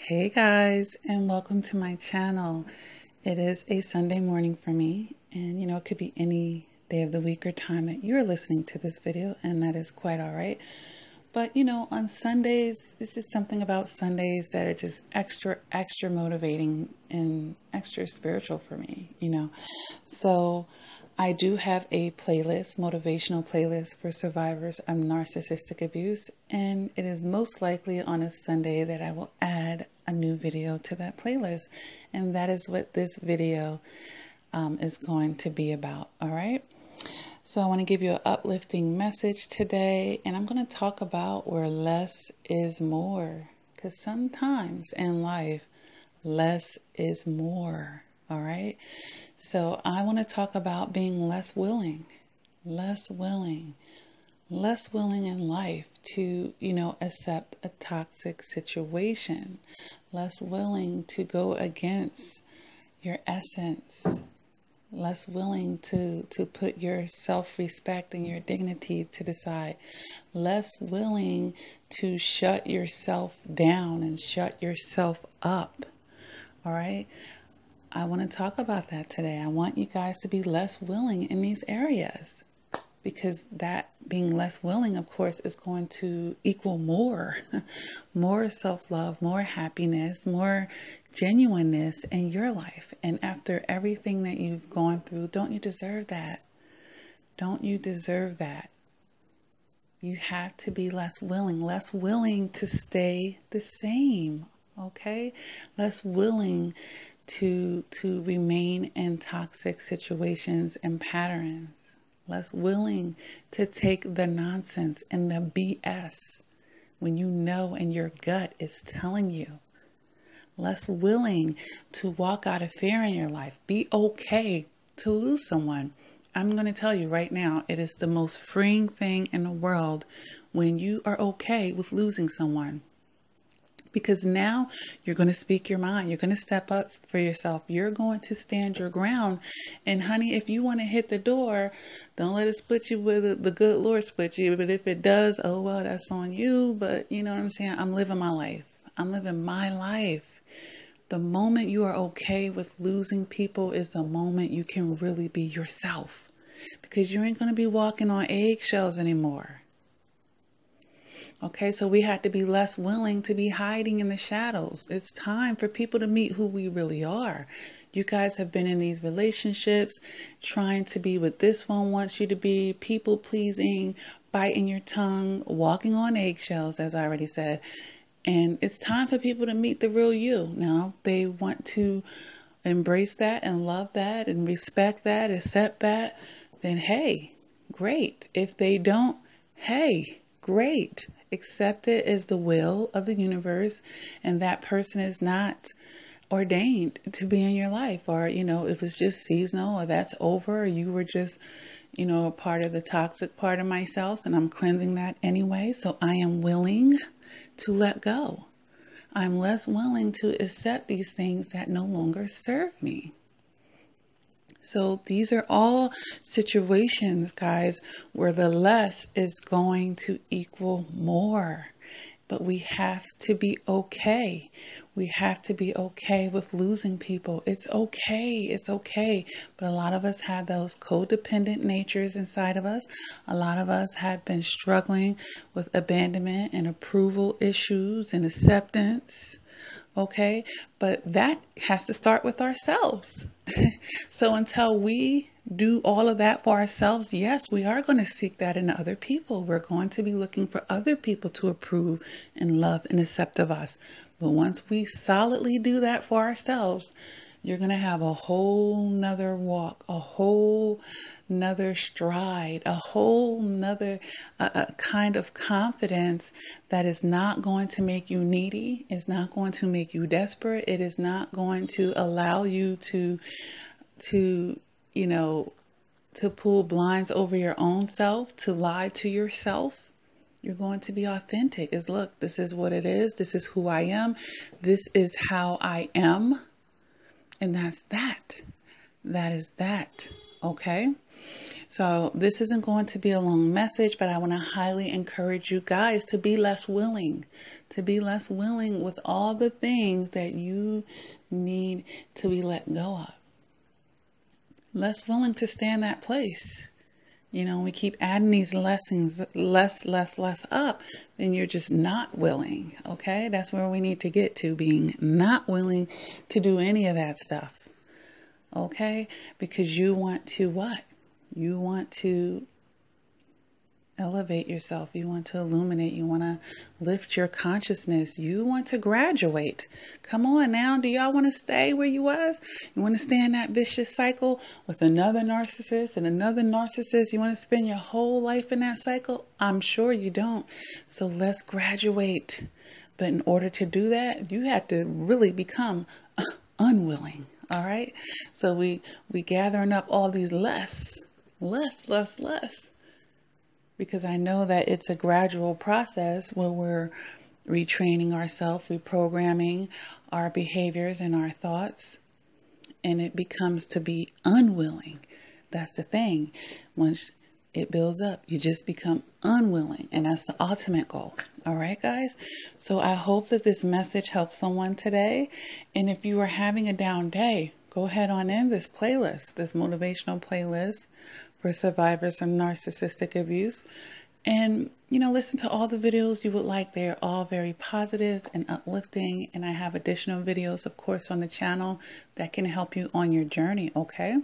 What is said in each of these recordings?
Hey guys, and welcome to my channel. It is a Sunday morning for me, and it could be any day of the week or time that you're listening to this video, and that is quite all right. But on Sundays, it's just something about Sundays that are just extra motivating and extra spiritual for me. So I do have a playlist, motivational playlist for survivors of narcissistic abuse, and it is most likely on a Sunday that I will add a new video to that playlist, and that is what this video is going to be about. All right. So I want to give you an uplifting message today, and I'm going to talk about where less is more, because sometimes in life, less is more. All right. So I want to talk about being less willing in life to, accept a toxic situation, less willing to go against your essence, less willing to put your self-respect and your dignity to the side, less willing to shut yourself down and shut yourself up. All right. I want to talk about that today. I want you guys to be less willing in these areas, because that being less willing, of course, is going to equal more, more self-love, more happiness, more genuineness in your life. And after everything that you've gone through, don't you deserve that? Don't you deserve that? You have to be less willing to stay the same. Okay? Less willing to remain in toxic situations and patterns, less willing to take the nonsense and the BS when you know and your gut is telling you, less willing to walk out of fear in your life, be okay to lose someone. I'm going to tell you right now, it is the most freeing thing in the world when you are okay with losing someone. Because now you're going to speak your mind. You're going to step up for yourself. You're going to stand your ground. And honey, if you want to hit the door, don't let it split you with the good Lord split you. But if it does, oh, well, that's on you. But you know what I'm saying? I'm living my life. I'm living my life. The moment you are okay with losing people is the moment you can really be yourself. Because you ain't going to be walking on eggshells anymore. Okay, so we have to be less willing to be hiding in the shadows. It's time for people to meet who we really are. You guys have been in these relationships, trying to be what this one wants you to be, people pleasing, biting your tongue, walking on eggshells, as I already said. And it's time for people to meet the real you. Now, they want to embrace that and love that and respect that, accept that, then hey, great. If they don't, hey, great. Accept it as the will of the universe, and that person is not ordained to be in your life. Or, if it's just seasonal, or that's over, or you were just, a part of the toxic part of myself, and I'm cleansing that anyway. So I am willing to let go. I'm less willing to accept these things that no longer serve me. So these are all situations, guys, where the less is going to equal more. But we have to be okay. We have to be okay with losing people. It's okay. It's okay. But a lot of us have those codependent natures inside of us. A lot of us have been struggling with abandonment and approval issues and acceptance. Okay, but that has to start with ourselves. So until we do all of that for ourselves, yes, we are going to seek that in other people. We're going to be looking for other people to approve and love and accept of us. But once we solidly do that for ourselves, you're going to have a whole nother walk, a whole nother stride, a whole nother kind of confidence that is not going to make you needy. It's not going to make you desperate. It is not going to allow you to pull blinds over your own self, to lie to yourself. You're going to be authentic. Look, this is what it is. This is who I am. This is how I am. And that's that. That is that. Okay. So this isn't going to be a long message, but I want to highly encourage you guys to be less willing, with all the things that you need to be let go of. Less willing to stay in that place. You know, we keep adding these lessons, less up, then you're just not willing, okay? That's where we need to get to, being not willing to do any of that stuff, okay? Because you want to what? You want to elevate yourself. You want to illuminate. You want to lift your consciousness. You want to graduate. Come on now. Do y'all want to stay where you was? You want to stay in that vicious cycle with another narcissist and another narcissist? You want to spend your whole life in that cycle? I'm sure you don't. So let's graduate. But in order to do that, you have to really become unwilling. All right. So we gathering up all these less. Because I know that it's a gradual process where we're retraining ourselves, reprogramming our behaviors and our thoughts, and it becomes to be unwilling. That's the thing. Once it builds up, you just become unwilling, and that's the ultimate goal. All right, guys? So I hope that this message helps someone today, and if you are having a down day, go ahead on in this playlist, this motivational playlist for survivors of narcissistic abuse. And, you know, listen to all the videos you would like. They're all very positive and uplifting. And I have additional videos, of course, on the channel that can help you on your journey, okay?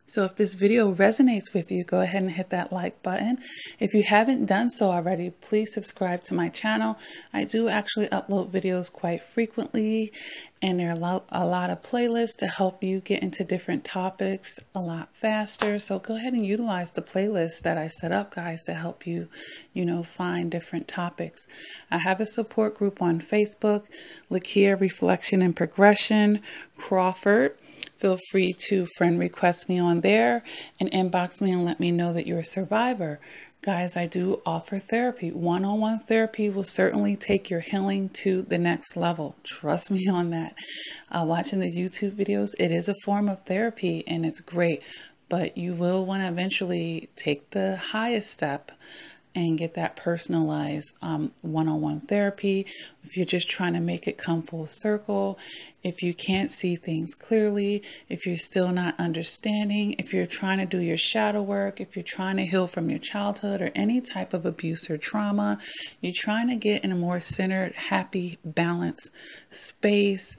So if this video resonates with you, go ahead and hit that like button. If you haven't done so already, please subscribe to my channel. I do actually upload videos quite frequently, and there are a lot of playlists to help you get into different topics a lot faster. So go ahead and utilize the playlist that I set up, guys, to help you, find different topics. I have a support group on Facebook, Lakia Reflection and Progression Crawford. Feel free to friend request me on there and inbox me and let me know that you're a survivor. Guys, I do offer therapy. One-on-one therapy will certainly take your healing to the next level. Trust me on that. Watching the YouTube videos, it is a form of therapy and it's great, but you will want to eventually take the highest step and get that personalized one-on-one therapy. If you're just trying to make it come full circle, if you can't see things clearly, if you're still not understanding, if you're trying to do your shadow work, if you're trying to heal from your childhood or any type of abuse or trauma, you're trying to get in a more centered, happy, balanced space,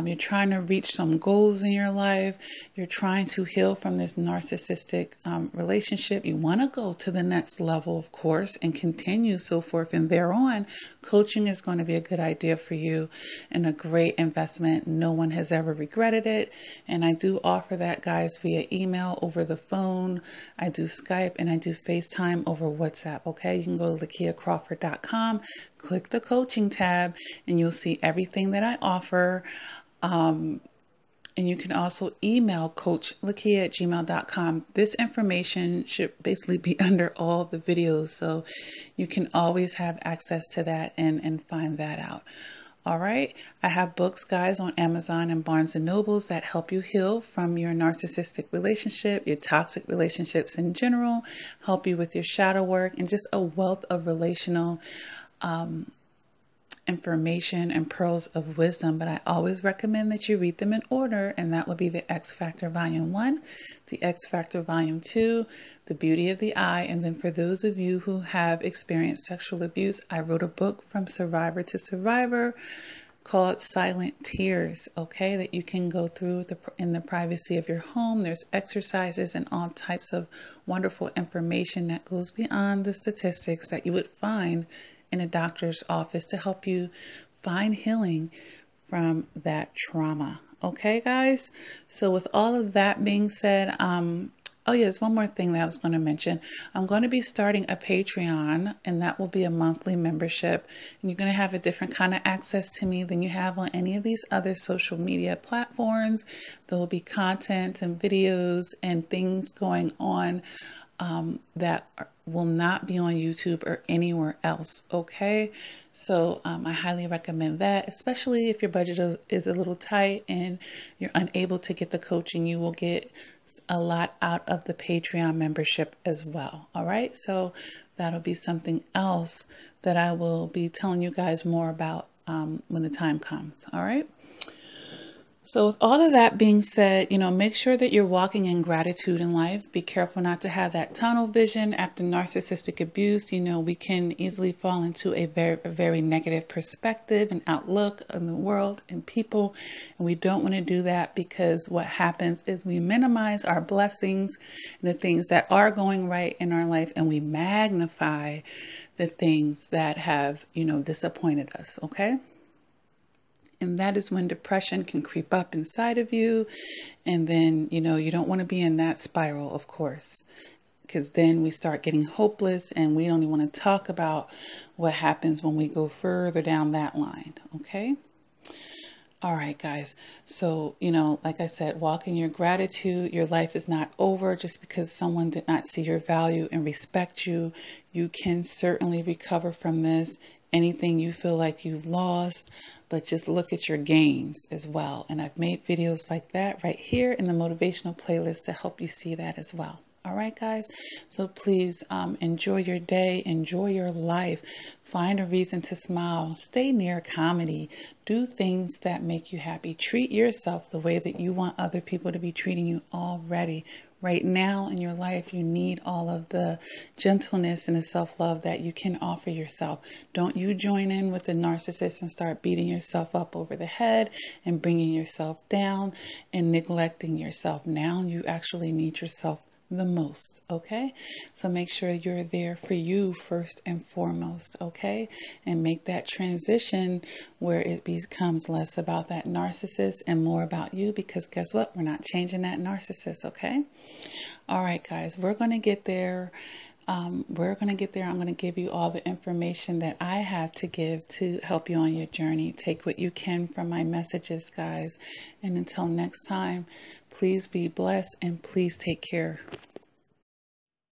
you're trying to reach some goals in your life, you're trying to heal from this narcissistic relationship, you want to go to the next level, of course, and continue so forth and thereon, coaching is going to be a good idea for you and a great investment. No one has ever regretted it. And I do offer that, guys, via email, over the phone. I do Skype and I do FaceTime over WhatsApp. Okay, you can go to LakiaCrawford.com, click the coaching tab, and you'll see everything that I offer. And you can also email CoachLakia@gmail.com. This information should basically be under all the videos, so you can always have access to that and find that out. All right. I have books, guys, on Amazon and Barnes & Nobles that help you heal from your narcissistic relationship, your toxic relationships in general, help you with your shadow work, and just a wealth of relational information and pearls of wisdom. But I always recommend that you read them in order, and that would be the X Factor Volume 1, the X Factor Volume 2, The Beauty of the Eye, and then for those of you who have experienced sexual abuse, I wrote a book, From Survivor to Survivor, called Silent Tears, okay, that you can go through in the privacy of your home. There's exercises and all types of wonderful information that goes beyond the statistics that you would find in a doctor's office to help you find healing from that trauma. Okay, guys? So with all of that being said, oh yes, one more thing that I was going to mention. I'm going to be starting a Patreon, and that will be a monthly membership. And you're going to have a different kind of access to me than you have on any of these other social media platforms. There will be content and videos and things going on that will not be on YouTube or anywhere else, okay? So I highly recommend that, especially if your budget is a little tight and you're unable to get the coaching. You will get a lot out of the Patreon membership as well, all right? So that'll be something else that I will be telling you guys more about when the time comes, all right? So with all of that being said, make sure that you're walking in gratitude in life. Be careful not to have that tunnel vision after narcissistic abuse. We can easily fall into a very negative perspective and outlook on the world and people. And we don't want to do that, because what happens is we minimize our blessings and the things that are going right in our life, and we magnify the things that have, disappointed us, okay? And that is when depression can creep up inside of you. And then, you don't want to be in that spiral, of course, because then we start getting hopeless and we don't even want to talk about what happens when we go further down that line. Okay. All right, guys. So, like I said, walk in your gratitude. Your life is not over just because someone did not see your value and respect you. You can certainly recover from this. Anything you feel like you've lost, but just look at your gains as well. And I've made videos like that right here in the motivational playlist to help you see that as well. All right, guys. So please enjoy your day. Enjoy your life. Find a reason to smile. Stay near comedy. Do things that make you happy. Treat yourself the way that you want other people to be treating you already. Right now in your life, you need all of the gentleness and the self-love that you can offer yourself. Don't you join in with the narcissist and start beating yourself up over the head and bringing yourself down and neglecting yourself. Now you actually need yourself the most, okay? So make sure you're there for you first and foremost, okay? And make that transition where it becomes less about that narcissist and more about you, because guess what? We're not changing that narcissist, okay? All right, guys, we're going to get there. I'm going to give you all the information that I have to give to help you on your journey. Take what you can from my messages, guys. And until next time, please be blessed and please take care.